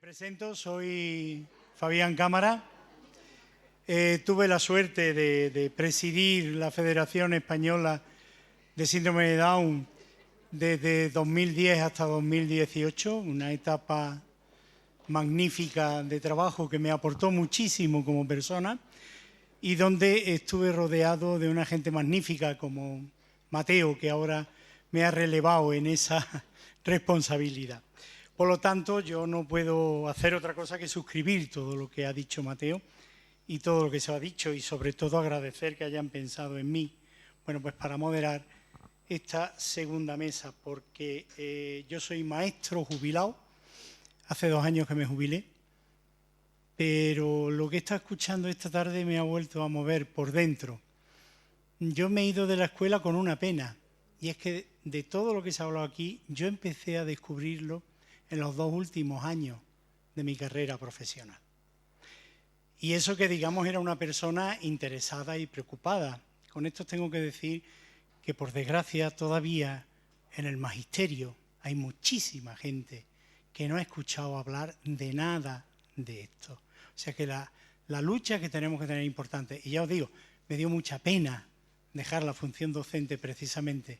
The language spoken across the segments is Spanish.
presento, soy Fabián Cámara. Tuve la suerte de presidir la Federación Española de Síndrome de Down desde 2010 hasta 2018, una etapa magnífica de trabajo que me aportó muchísimo como persona y donde estuve rodeado de una gente magnífica como Mateo, que ahora me ha relevado en esa responsabilidad. Por lo tanto, yo no puedo hacer otra cosa que suscribir todo lo que ha dicho Mateo y todo lo que se ha dicho, y sobre todo agradecer que hayan pensado en mí, bueno, pues para moderar esta segunda mesa, porque yo soy maestro jubilado, hace 2 años que me jubilé, pero lo que he estado escuchando esta tarde me ha vuelto a mover por dentro. Yo me he ido de la escuela con una pena, y es que de todo lo que se ha hablado aquí, yo empecé a descubrirlo en los 2 últimos años de mi carrera profesional. Y eso que, digamos, era una persona interesada y preocupada. Con esto tengo que decir que, por desgracia, todavía en el magisterio hay muchísima gente que no ha escuchado hablar de nada de esto. O sea que la lucha que tenemos que tener es importante. Y ya os digo, me dio mucha pena dejar la función docente precisamente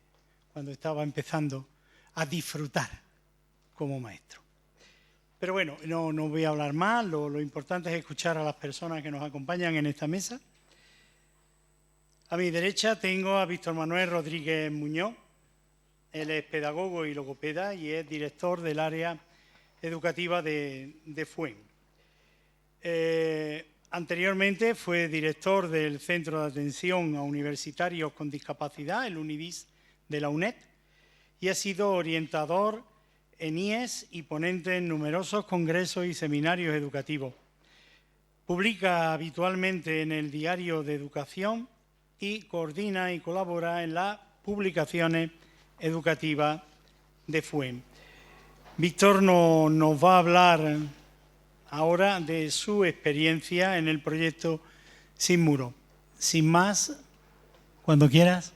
cuando estaba empezando a disfrutar como maestro. Pero bueno, no voy a hablar más, lo importante es escuchar a las personas que nos acompañan en esta mesa. A mi derecha tengo a Víctor Manuel Rodríguez Muñoz. Él es pedagogo y logopeda y es director del área educativa de FUEM. Anteriormente fue director del Centro de Atención a Universitarios con Discapacidad, el UNIDIS de la UNED, y ha sido orientador en IES y ponente en numerosos congresos y seminarios educativos. Publica habitualmente en el Diario de Educación y coordina y colabora en las publicaciones educativas de FUEM. Víctor nos va a hablar ahora de su experiencia en el proyecto Sin Muro. Sin más, cuando quieras.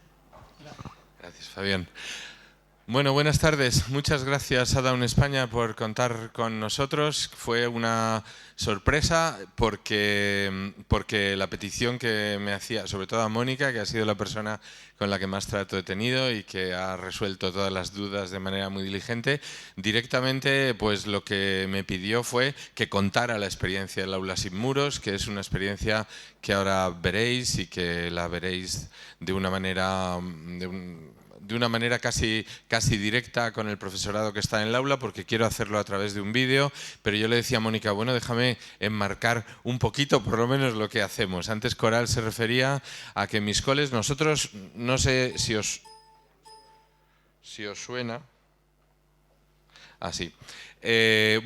Gracias, Fabián. Bueno, buenas tardes. Muchas gracias a Down España por contar con nosotros. Fue una sorpresa porque la petición que me hacía, sobre todo a Mónica, que ha sido la persona con la que más trato he tenido y que ha resuelto todas las dudas de manera muy diligente, directamente pues lo que me pidió fue que contara la experiencia del Aula Sin Muros, que es una experiencia que ahora veréis y que la veréis de una manera casi directa con el profesorado que está en el aula, porque quiero hacerlo a través de un vídeo, pero yo le decía a Mónica, bueno, déjame enmarcar un poquito por lo menos lo que hacemos. Antes Coral se refería a que en mis coles nosotros, no sé si os suena, así.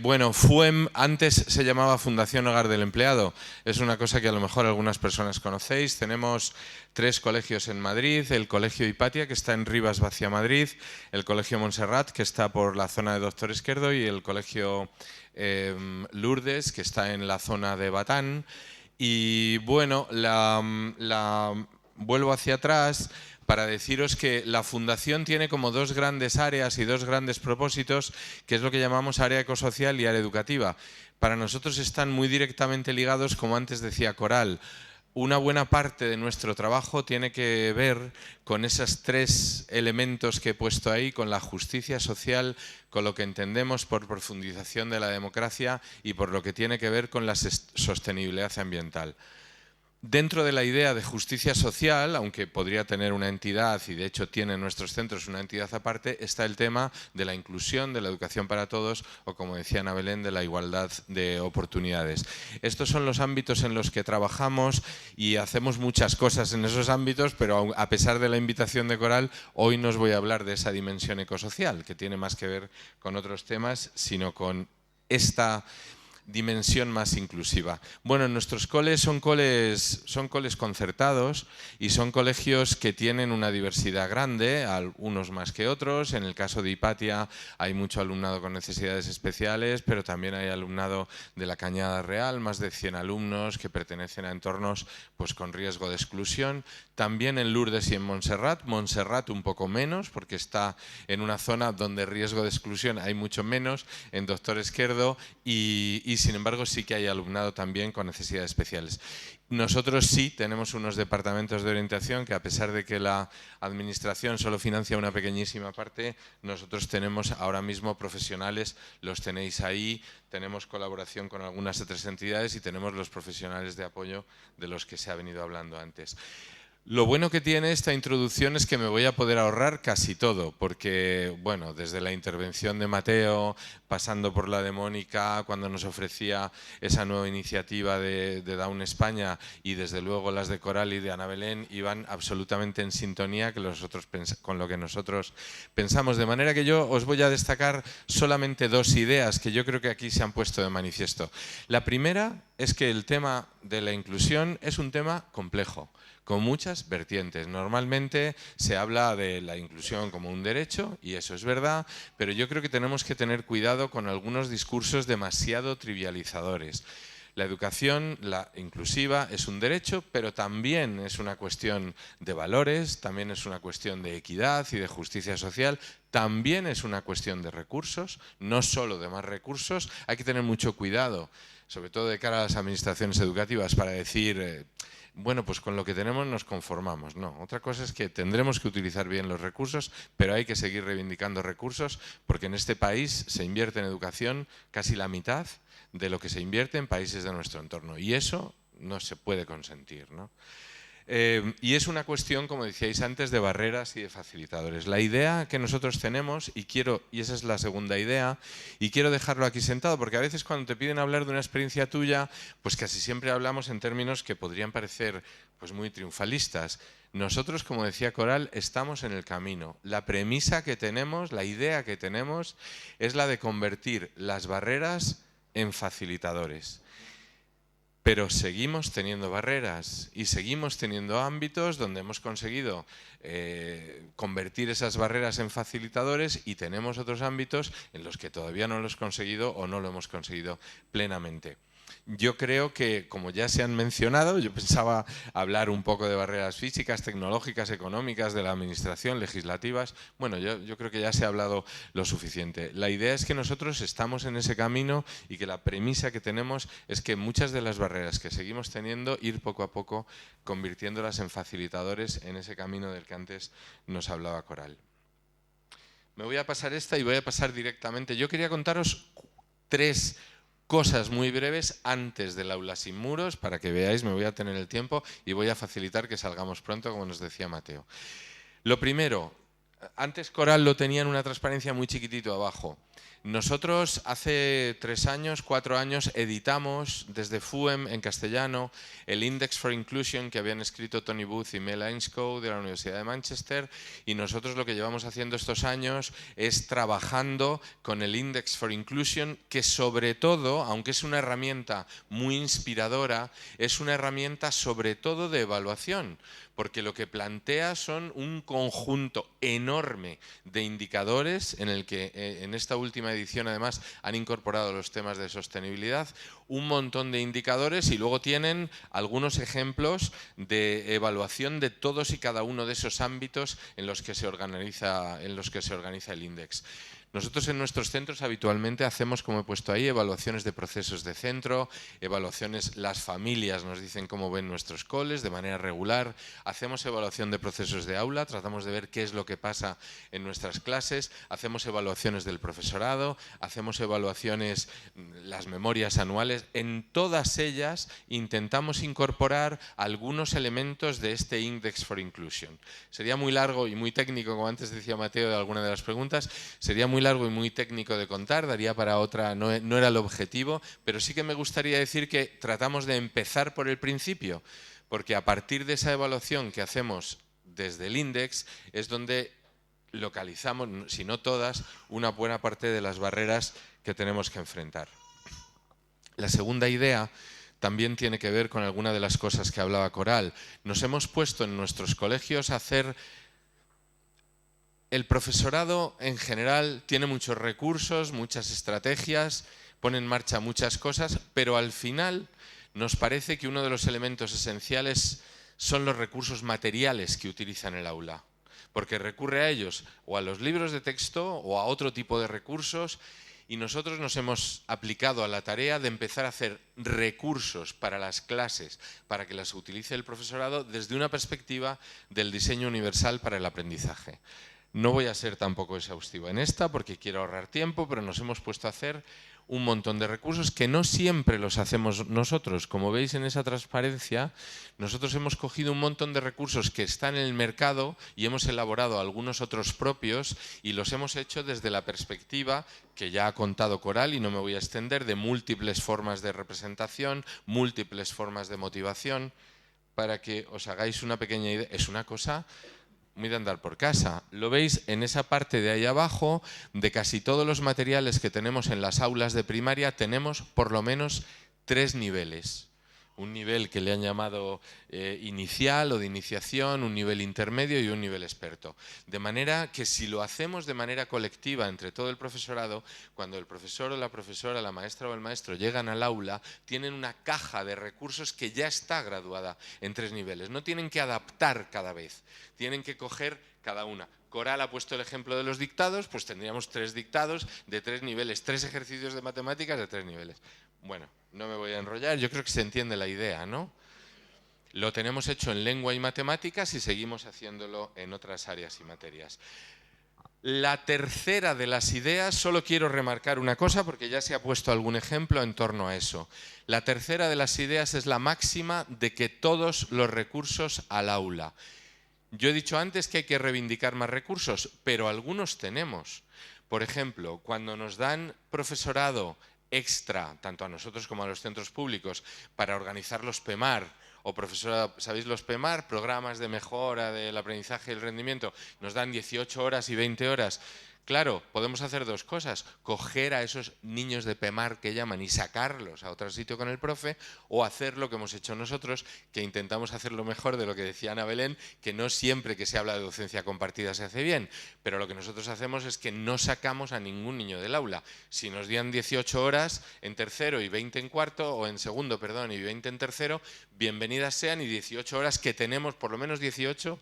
Bueno, FUEM antes se llamaba Fundación Hogar del Empleado. Es una cosa que a lo mejor algunas personas conocéis. Tenemos 3 colegios en Madrid: el Colegio Hipatia, que está en Rivas Vacia, Madrid; el Colegio Montserrat, que está por la zona de Doctor Esquerdo; y el Colegio Lourdes, que está en la zona de Batán. Y bueno, vuelvo hacia atrás para deciros que la Fundación tiene como 2 grandes áreas y 2 grandes propósitos, que es lo que llamamos área ecosocial y área educativa. Para nosotros están muy directamente ligados, como antes decía Coral. Una buena parte de nuestro trabajo tiene que ver con esos 3 elementos que he puesto ahí, con la justicia social, con lo que entendemos por profundización de la democracia y por lo que tiene que ver con la sostenibilidad ambiental. Dentro de la idea de justicia social, aunque podría tener una entidad, y de hecho tiene en nuestros centros una entidad aparte, está el tema de la inclusión, de la educación para todos, o como decía Ana Belén, de la igualdad de oportunidades. Estos son los ámbitos en los que trabajamos y hacemos muchas cosas en esos ámbitos, pero a pesar de la invitación de Coral, hoy no os voy a hablar de esa dimensión ecosocial, que tiene más que ver con otros temas, sino con esta dimensión más inclusiva. Bueno, nuestros coles son coles concertados y son colegios que tienen una diversidad grande, unos más que otros. En el caso de Hipatia hay mucho alumnado con necesidades especiales, pero también hay alumnado de la Cañada Real, más de 100 alumnos que pertenecen a entornos pues, con riesgo de exclusión. También en Lourdes y en Montserrat. Montserrat un poco menos, porque está en una zona donde riesgo de exclusión hay mucho menos, en Doctor Esquerdo, y sin embargo sí que hay alumnado también con necesidades especiales. Nosotros sí tenemos unos departamentos de orientación que, a pesar de que la administración solo financia una pequeñísima parte, nosotros tenemos ahora mismo profesionales, los tenéis ahí, tenemos colaboración con algunas otras entidades y tenemos los profesionales de apoyo de los que se ha venido hablando antes. Lo bueno que tiene esta introducción es que me voy a poder ahorrar casi todo, porque, bueno, desde la intervención de Mateo, pasando por la de Mónica, cuando nos ofrecía esa nueva iniciativa de Down España, y desde luego las de Coral y de Ana Belén, iban absolutamente en sintonía con lo que nosotros pensamos. De manera que yo os voy a destacar solamente dos ideas que yo creo que aquí se han puesto de manifiesto. La primera es que el tema de la inclusión es un tema complejo, con muchas vertientes. Normalmente se habla de la inclusión como un derecho, y eso es verdad, pero yo creo que tenemos que tener cuidado con algunos discursos demasiado trivializadores. La educación inclusiva es un derecho, pero también es una cuestión de valores, también es una cuestión de equidad y de justicia social, también es una cuestión de recursos, no solo de más recursos. Hay que tener mucho cuidado, sobre todo de cara a las administraciones educativas, para decir, bueno, pues con lo que tenemos nos conformamos. No, otra cosa es que tendremos que utilizar bien los recursos, pero hay que seguir reivindicando recursos, porque en este país se invierte en educación casi la mitad de lo que se invierte en países de nuestro entorno, y eso no se puede consentir, ¿no? Y es una cuestión, como decíais antes, de barreras y de facilitadores. La idea que nosotros tenemos, y esa es la segunda idea, y quiero dejarlo aquí sentado, porque a veces cuando te piden hablar de una experiencia tuya, pues casi siempre hablamos en términos que podrían parecer pues muy triunfalistas. Nosotros, como decía Coral, estamos en el camino. La premisa que tenemos, la idea que tenemos, es la de convertir las barreras en facilitadores. Pero seguimos teniendo barreras y seguimos teniendo ámbitos donde hemos conseguido convertir esas barreras en facilitadores, y tenemos otros ámbitos en los que todavía no lo hemos conseguido o no lo hemos conseguido plenamente. Yo creo que, como ya se han mencionado, yo pensaba hablar un poco de barreras físicas, tecnológicas, económicas, de la administración, legislativas. Bueno, yo creo que ya se ha hablado lo suficiente. La idea es que nosotros estamos en ese camino, y que la premisa que tenemos es que muchas de las barreras que seguimos teniendo, ir poco a poco convirtiéndolas en facilitadores en ese camino del que antes nos hablaba Coral. Me voy a pasar esta y voy a pasar directamente. Yo quería contaros tres cosas muy breves antes del aula sin muros, para que veáis, me voy a tener el tiempo y voy a facilitar que salgamos pronto, como nos decía Mateo. Lo primero, antes Coral lo tenía en una transparencia muy chiquitito abajo. Nosotros hace 3 años, 4 años, editamos desde FUEM en castellano el Index for Inclusion que habían escrito Tony Booth y Mel Ainscough de la Universidad de Manchester, y nosotros lo que llevamos haciendo estos años es trabajando con el Index for Inclusion, que sobre todo, aunque es una herramienta muy inspiradora, es una herramienta sobre todo de evaluación, porque lo que plantea son un conjunto enorme de indicadores en el que en esta última edición además han incorporado los temas de sostenibilidad, un montón de indicadores, y luego tienen algunos ejemplos de evaluación de todos y cada uno de esos ámbitos en los que se organiza el índice. Nosotros en nuestros centros habitualmente hacemos, como he puesto ahí, evaluaciones de procesos de centro, evaluaciones, las familias nos dicen cómo ven nuestros coles de manera regular, hacemos evaluación de procesos de aula, tratamos de ver qué es lo que pasa en nuestras clases, hacemos evaluaciones del profesorado, hacemos evaluaciones, las memorias anuales. En todas ellas intentamos incorporar algunos elementos de este Index for Inclusion. Sería muy largo y muy técnico, como antes decía Mateo de alguna de las preguntas, sería muy largo y muy técnico de contar, daría para otra, no era el objetivo, pero sí que me gustaría decir que tratamos de empezar por el principio, porque a partir de esa evaluación que hacemos desde el Index es donde localizamos, si no todas, una buena parte de las barreras que tenemos que enfrentar. La segunda idea también tiene que ver con alguna de las cosas que hablaba Coral. Nos hemos puesto en nuestros colegios a hacer... El profesorado en general tiene muchos recursos, muchas estrategias, pone en marcha muchas cosas, pero al final nos parece que uno de los elementos esenciales son los recursos materiales que utiliza en el aula, porque recurre a ellos o a los libros de texto o a otro tipo de recursos, y nosotros nos hemos aplicado a la tarea de empezar a hacer recursos para las clases, para que las utilice el profesorado desde una perspectiva del diseño universal para el aprendizaje. No voy a ser tampoco exhaustivo en esta porque quiero ahorrar tiempo, pero nos hemos puesto a hacer un montón de recursos que no siempre los hacemos nosotros. Como veis en esa transparencia, nosotros hemos cogido un montón de recursos que están en el mercado y hemos elaborado algunos otros propios y los hemos hecho desde la perspectiva que ya ha contado Coral y no me voy a extender, de múltiples formas de representación, múltiples formas de motivación, para que os hagáis una pequeña idea. Es una cosa muy de andar por casa. Lo veis en esa parte de ahí abajo, de casi todos los materiales que tenemos en las aulas de primaria, tenemos por lo menos 3 niveles. Un nivel que le han llamado inicial o de iniciación, un nivel intermedio y un nivel experto. De manera que si lo hacemos de manera colectiva entre todo el profesorado, cuando el profesor o la profesora, la maestra o el maestro llegan al aula, tienen una caja de recursos que ya está graduada en 3 niveles. No tienen que adaptar cada vez, tienen que coger cada una. Coral ha puesto el ejemplo de los dictados, pues tendríamos 3 dictados de 3 niveles, 3 ejercicios de matemáticas de 3 niveles. Bueno, no me voy a enrollar, yo creo que se entiende la idea, ¿no? Lo tenemos hecho en lengua y matemáticas y seguimos haciéndolo en otras áreas y materias. La tercera de las ideas, solo quiero remarcar una cosa porque ya se ha puesto algún ejemplo en torno a eso. La tercera de las ideas es la máxima de que todos los recursos al aula. Yo he dicho antes que hay que reivindicar más recursos, pero algunos tenemos. Por ejemplo, cuando nos dan profesorado extra, tanto a nosotros como a los centros públicos, para organizar los PEMAR, o profesora, ¿sabéis los PEMAR? Programas de mejora del aprendizaje y el rendimiento, nos dan 18 horas y 20 horas. Claro, podemos hacer 2 cosas, coger a esos niños de PEMAR que llaman y sacarlos a otro sitio con el profe, o hacer lo que hemos hecho nosotros, que intentamos hacerlo mejor de lo que decía Ana Belén, que no siempre que se habla de docencia compartida se hace bien, pero lo que nosotros hacemos es que no sacamos a ningún niño del aula. Si nos dieran 18 horas en tercero y 20 en cuarto, o en segundo, perdón, y 20 en tercero, bienvenidas sean, y 18 horas que tenemos, por lo menos 18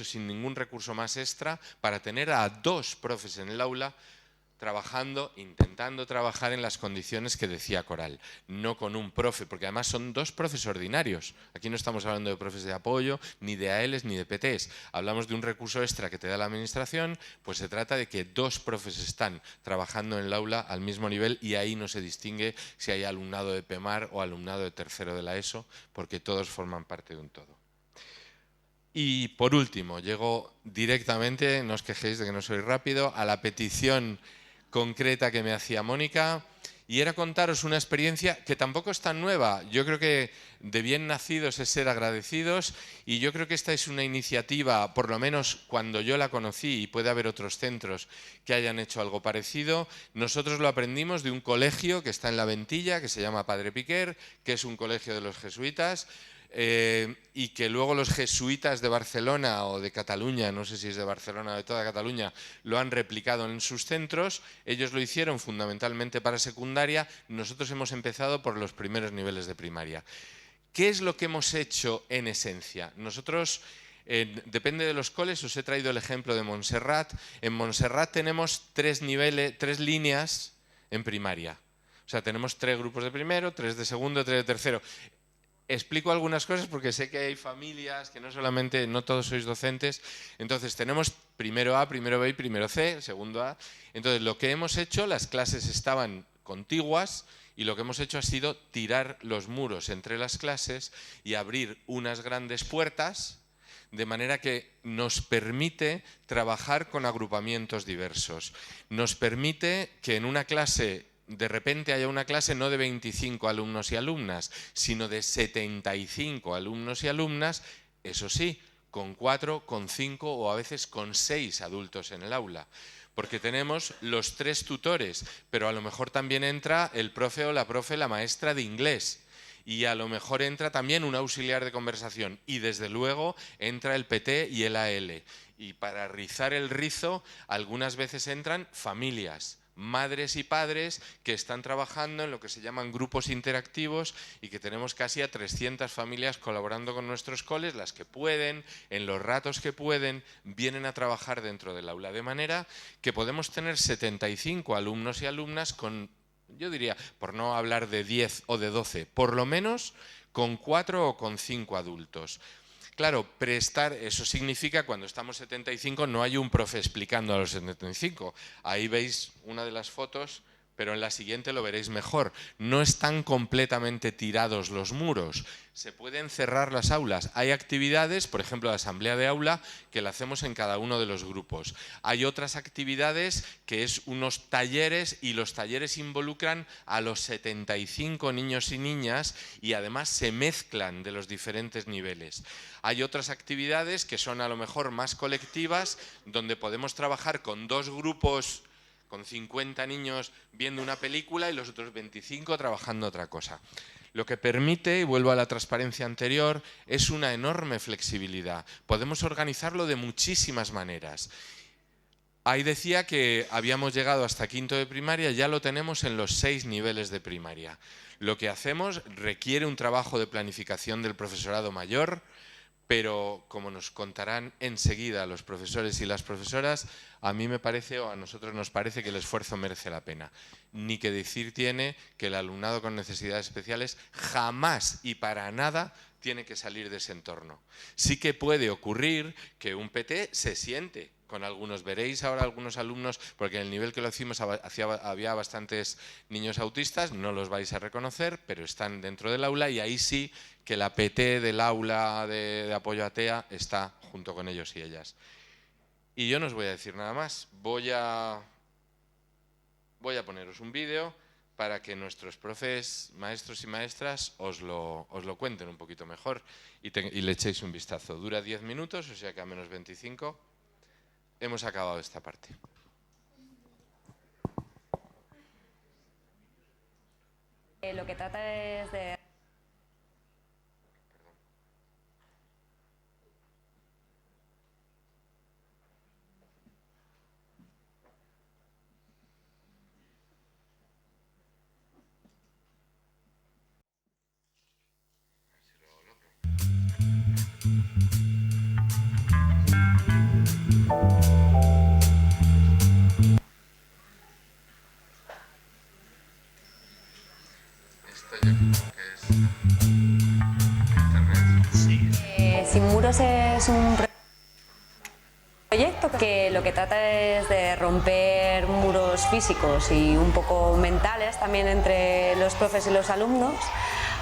sin ningún recurso más extra, para tener a 2 profes en el aula trabajando, intentando trabajar en las condiciones que decía Coral, no con un profe, porque además son 2 profes ordinarios. Aquí no estamos hablando de profes de apoyo, ni de AELs, ni de PTs. Hablamos de un recurso extra que te da la administración, pues se trata de que 2 profes están trabajando en el aula al mismo nivel y ahí no se distingue si hay alumnado de PEMAR o alumnado de tercero de la ESO, porque todos forman parte de un todo. Y por último, llego directamente, no os quejéis de que no soy rápido, a la petición concreta que me hacía Mónica, y era contaros una experiencia que tampoco es tan nueva. Yo creo que de bien nacidos es ser agradecidos, y yo creo que esta es una iniciativa, por lo menos cuando yo la conocí, y puede haber otros centros que hayan hecho algo parecido. Nosotros lo aprendimos de un colegio que está en La Ventilla, que se llama Padre Piquer, que es un colegio de los jesuitas, y que luego los jesuitas de Barcelona o de Cataluña, no sé si es de Barcelona o de toda Cataluña, lo han replicado en sus centros. Ellos lo hicieron fundamentalmente para secundaria, nosotros hemos empezado por los primeros niveles de primaria. ¿Qué es lo que hemos hecho en esencia? Nosotros, depende de los coles, os he traído el ejemplo de Montserrat. En Montserrat tenemos 3 líneas en primaria. O sea, tenemos 3 grupos de primero, 3 de segundo, 3 de tercero. Explico algunas cosas porque sé que hay familias que no todos sois docentes. Entonces tenemos primero A, primero B y primero C, segundo A. Entonces lo que hemos hecho, las clases estaban contiguas y lo que hemos hecho ha sido tirar los muros entre las clases y abrir unas grandes puertas, de manera que nos permite trabajar con agrupamientos diversos. Nos permite que en una clase de repente haya una clase no de 25 alumnos y alumnas, sino de 75 alumnos y alumnas, eso sí, con 4, con 5 o a veces con 6 adultos en el aula. porque tenemos los 3 tutores, pero a lo mejor también entra el profe o la profe, la maestra de inglés. Y a lo mejor entra también un auxiliar de conversación y desde luego entra el PT y el AL. Y para rizar el rizo, algunas veces entran familias, madres y padres que están trabajando en lo que se llaman grupos interactivos y que tenemos casi a 300 familias colaborando con nuestros coles, las que pueden, en los ratos que pueden, vienen a trabajar dentro del aula. De manera que podemos tener 75 alumnos y alumnas con, yo diría, por no hablar de 10 o de 12, por lo menos con 4 o con 5 adultos. Claro, prestar, eso significa cuando estamos 75 no hay un profe explicando a los 75. Ahí veis una de las fotos, pero en la siguiente lo veréis mejor. No están completamente tirados los muros, se pueden cerrar las aulas. Hay actividades, por ejemplo, la asamblea de aula, que la hacemos en cada uno de los grupos. Hay otras actividades que es unos talleres y los talleres involucran a los 75 niños y niñas y además se mezclan de los diferentes niveles. Hay otras actividades que son a lo mejor más colectivas, donde podemos trabajar con 2 grupos con 50 niños viendo una película y los otros 25 trabajando otra cosa. Lo que permite, y vuelvo a la transparencia anterior, es una enorme flexibilidad. Podemos organizarlo de muchísimas maneras. Ahí decía que habíamos llegado hasta 5º de primaria, ya lo tenemos en los 6 niveles de primaria. Lo que hacemos requiere un trabajo de planificación del profesorado mayor, pero como nos contarán enseguida los profesores y las profesoras, a mí me parece, o a nosotros nos parece que el esfuerzo merece la pena. Ni que decir tiene que el alumnado con necesidades especiales jamás y para nada tiene que salir de ese entorno. Sí que puede ocurrir que un PT se siente con algunos. Veréis ahora algunos alumnos, porque en el nivel que lo hicimos había bastantes niños autistas, no los vais a reconocer, pero están dentro del aula y ahí sí que la PT del aula de apoyo a TEA está junto con ellos y ellas. Y yo no os voy a decir nada más, voy a poneros un vídeo para que nuestros profes, maestros y maestras os lo cuenten un poquito mejor y le echéis un vistazo. Dura 10 minutos, o sea que a menos 25 hemos acabado esta parte. Lo que trata es de... Sin Muros es un proyecto que lo que trata es de romper muros físicos y un poco mentales también entre los profes y los alumnos,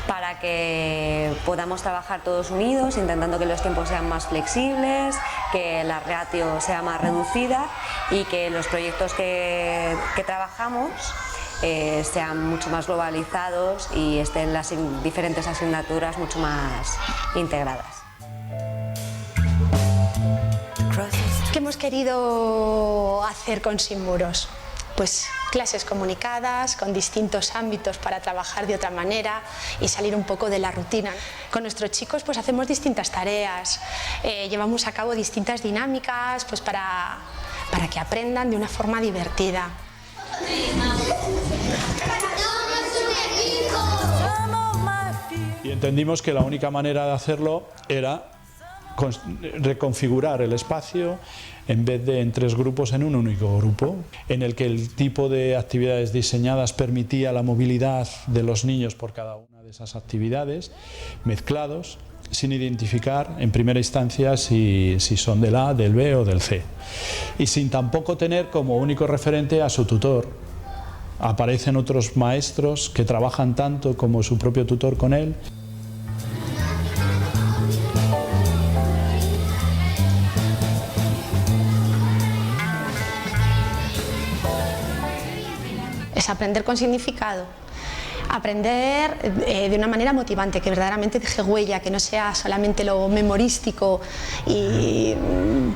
para que podamos trabajar todos unidos, intentando que los tiempos sean más flexibles, que la ratio sea más reducida y que los proyectos que trabajamos sean mucho más globalizados y estén las diferentes asignaturas mucho más integradas. ¿Qué hemos querido hacer con Sin Muros? Pues clases comunicadas, con distintos ámbitos para trabajar de otra manera y salir un poco de la rutina. Con nuestros chicos pues hacemos distintas tareas, llevamos a cabo distintas dinámicas pues para que aprendan de una forma divertida. Y entendimos que la única manera de hacerlo era reconfigurar el espacio en vez de en 3 grupos en un único grupo, en el que el tipo de actividades diseñadas permitía la movilidad de los niños por cada una de esas actividades, mezclados, sin identificar en primera instancia si son del A, del B o del C, y sin tampoco tener como único referente a su tutor. Aparecen otros maestros que trabajan tanto como su propio tutor con él. Es aprender con significado. Aprender de una manera motivante, que verdaderamente deje huella, que no sea solamente lo memorístico, y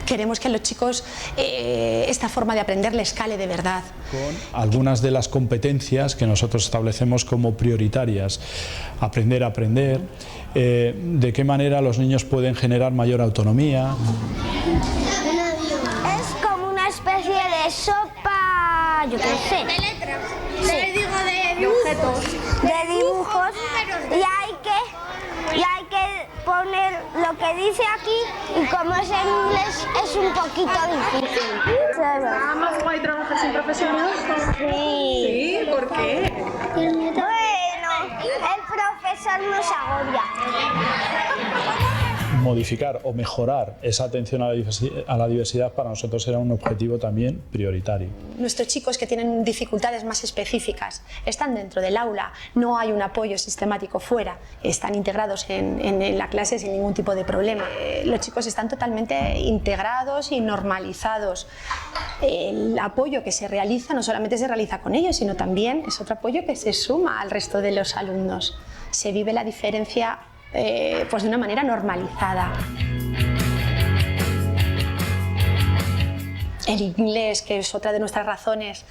queremos que a los chicos esta forma de aprender les cale de verdad. Con algunas de las competencias que nosotros establecemos como prioritarias, aprender a aprender, de qué manera los niños pueden generar mayor autonomía. Es como una especie de sopa, yo qué sé. De letras. Sí. De objetos. De dibujos. Y hay que poner lo que dice aquí, y como es en inglés es un poquito difícil. ¿Nada más guay trabajar sin profesores? Sí. Sí, ¿por qué? Bueno, el profesor nos agobia. Modificar o mejorar esa atención a la diversidad para nosotros era un objetivo también prioritario. Nuestros chicos que tienen dificultades más específicas están dentro del aula, no hay un apoyo sistemático fuera, están integrados en la clase sin ningún tipo de problema. Los chicos están totalmente integrados y normalizados. El apoyo que se realiza no solamente se realiza con ellos, sino también es otro apoyo que se suma al resto de los alumnos. Se vive la diferencia pues de una manera normalizada. El inglés, que es otra de nuestras razones,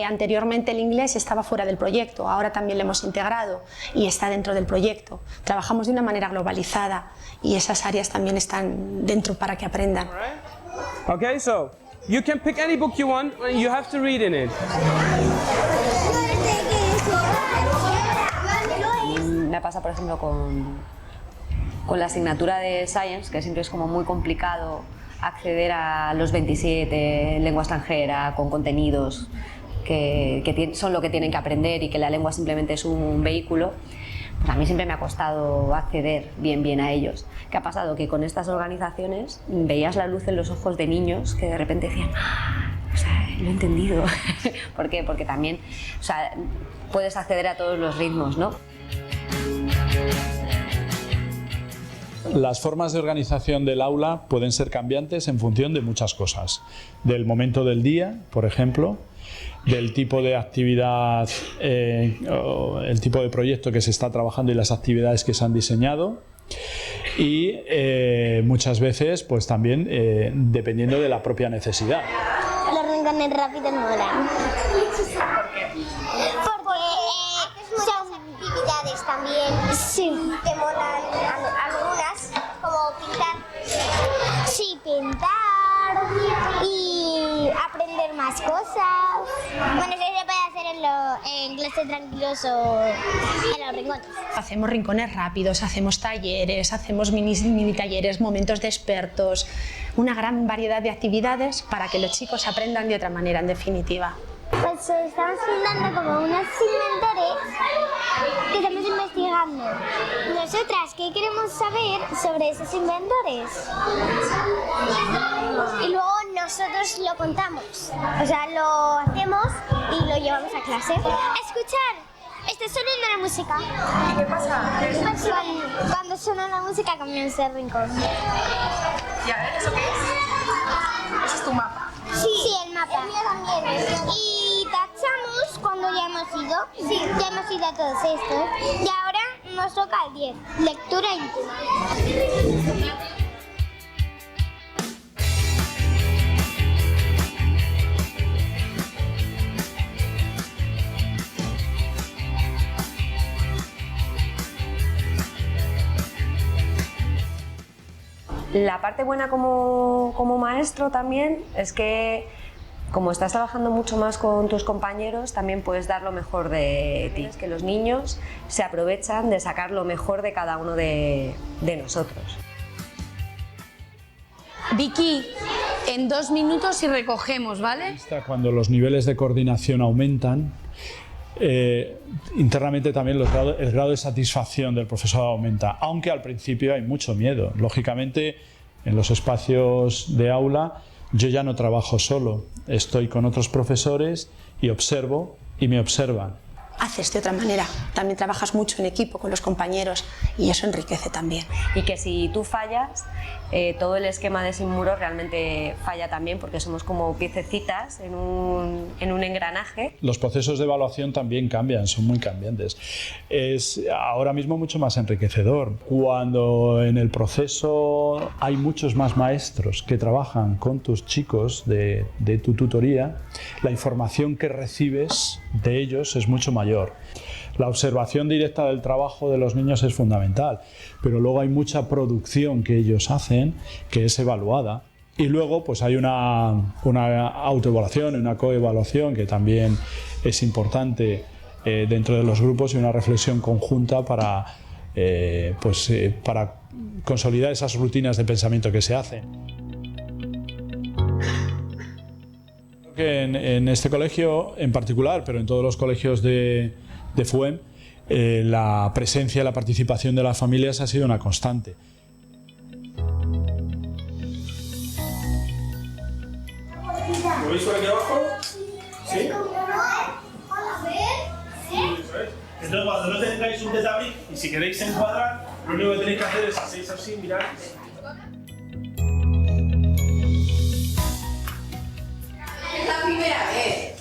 anteriormente el inglés estaba fuera del proyecto, ahora también lo hemos integrado y está dentro del proyecto. Trabajamos de una manera globalizada y esas áreas también están dentro para que aprendan. Okay, so you can pick any book you want and you have to read in it. Me pasa, por ejemplo, con la asignatura de Science, que siempre es como muy complicado acceder a los 27 en lengua extranjera con contenidos que son lo que tienen que aprender y que la lengua simplemente es un vehículo. Pues a mí siempre me ha costado acceder bien a ellos. ¿Qué ha pasado? Que con estas organizaciones veías la luz en los ojos de niños que de repente decían, o sea, lo he entendido. ¿Por qué? Porque también, o sea, puedes acceder a todos los ritmos, ¿no? Las formas de organización del aula pueden ser cambiantes en función de muchas cosas. Del momento del día, por ejemplo, del tipo de actividad, el tipo de proyecto que se está trabajando y las actividades que se han diseñado. Y muchas veces, pues también dependiendo de la propia necesidad. Los rincones rápidos molan. Porque son actividades también. Sí. Que molan algunas, como pintar. Sí, pintar y aprender más cosas. Bueno, eso se puede hacer en clases tranquilos o en los rincones. Hacemos rincones rápidos, hacemos talleres, hacemos mini talleres, momentos de expertos, una gran variedad de actividades para que los chicos aprendan de otra manera, en definitiva. Pues estamos fundando como unos inventores que estamos investigando. Nosotras, ¿qué queremos saber sobre esos inventores? Y luego nosotros lo contamos. O sea, lo hacemos y lo llevamos a clase. ¡Escuchar! Está sonando la música. ¿Y qué pasa? Cuando suena la música cambiamos de rincón. ¿Y a ver, eso qué es? Ese es tu mapa. Sí, el mapa. El mío también. Y tachamos cuando ya hemos ido. Sí, ya hemos ido a todos estos. Y ahora nos toca el 10. Lectura íntima. La parte buena como maestro también es que, como estás trabajando mucho más con tus compañeros, también puedes dar lo mejor de ti. Es que los niños se aprovechan de sacar lo mejor de cada uno de nosotros. Vicky, en 2 minutos y recogemos, ¿vale? Cuando los niveles de coordinación aumentan, internamente también el grado de satisfacción del profesor aumenta, aunque al principio hay mucho miedo. Lógicamente, en los espacios de aula yo ya no trabajo solo, estoy con otros profesores y observo y me observan. haces de otra manera. También trabajas mucho en equipo con los compañeros y eso enriquece también. Y que si tú fallas, todo el esquema de Sin Muros realmente falla también, porque somos como piececitas en un engranaje. Los procesos de evaluación también cambian, son muy cambiantes. Es ahora mismo mucho más enriquecedor. Cuando en el proceso hay muchos más maestros que trabajan con tus chicos de tu tutoría, la información que recibes de ellos es mucho mayor. La observación directa del trabajo de los niños es fundamental, pero luego hay mucha producción que ellos hacen que es evaluada. Y luego pues hay una autoevaluación, una coevaluación que también es importante dentro de los grupos y una reflexión conjunta para consolidar esas rutinas de pensamiento que se hacen. Creo que en este colegio en particular, pero en todos los colegios de FUEM, la presencia y la participación de las familias ha sido una constante. ¿Lo veis por aquí abajo? ¿Sí? Entonces, cuando no tengáis un tetabric y si queréis encuadrar, lo único que tenéis que hacer es hacéis así, mirad. Es la primera vez.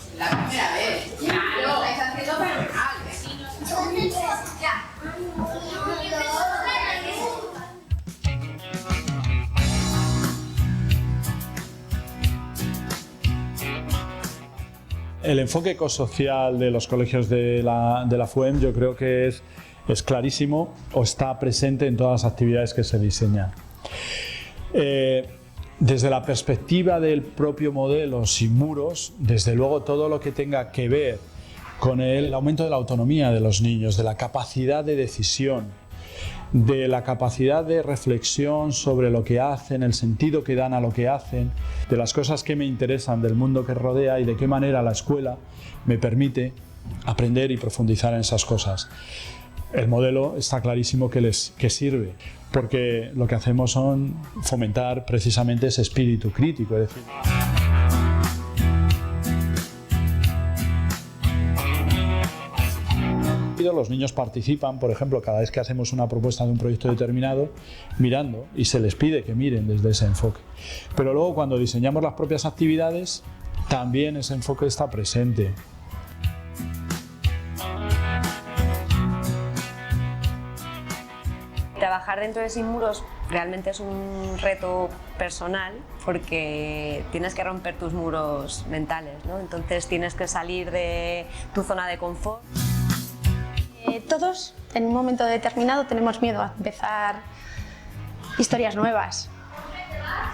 Claro. Lo estáis haciendo fenomenal. El enfoque ecosocial de los colegios de la FUEM yo creo que es clarísimo o está presente en todas las actividades que se diseñan. Desde la perspectiva del propio modelo Sin Muros, desde luego todo lo que tenga que ver con el aumento de la autonomía de los niños, de la capacidad de decisión, de la capacidad de reflexión sobre lo que hacen, el sentido que dan a lo que hacen, de las cosas que me interesan del mundo que rodea y de qué manera la escuela me permite aprender y profundizar en esas cosas. El modelo está clarísimo que sirve, porque lo que hacemos son fomentar precisamente ese espíritu crítico, es decir, los niños participan, por ejemplo, cada vez que hacemos una propuesta de un proyecto determinado, mirando, y se les pide que miren desde ese enfoque. Pero luego cuando diseñamos las propias actividades, también ese enfoque está presente. Trabajar dentro de Sin Muros realmente es un reto personal porque tienes que romper tus muros mentales, ¿no? Entonces tienes que salir de tu zona de confort. Todos, en un momento determinado, tenemos miedo a empezar historias nuevas.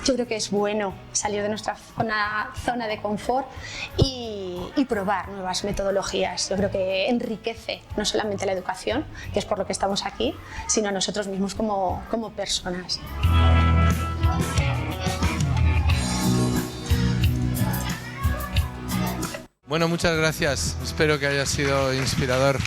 Yo creo que es bueno salir de nuestra zona de confort y probar nuevas metodologías. Yo creo que enriquece no solamente la educación, que es por lo que estamos aquí, sino a nosotros mismos como personas. Bueno, muchas gracias. Espero que haya sido inspirador.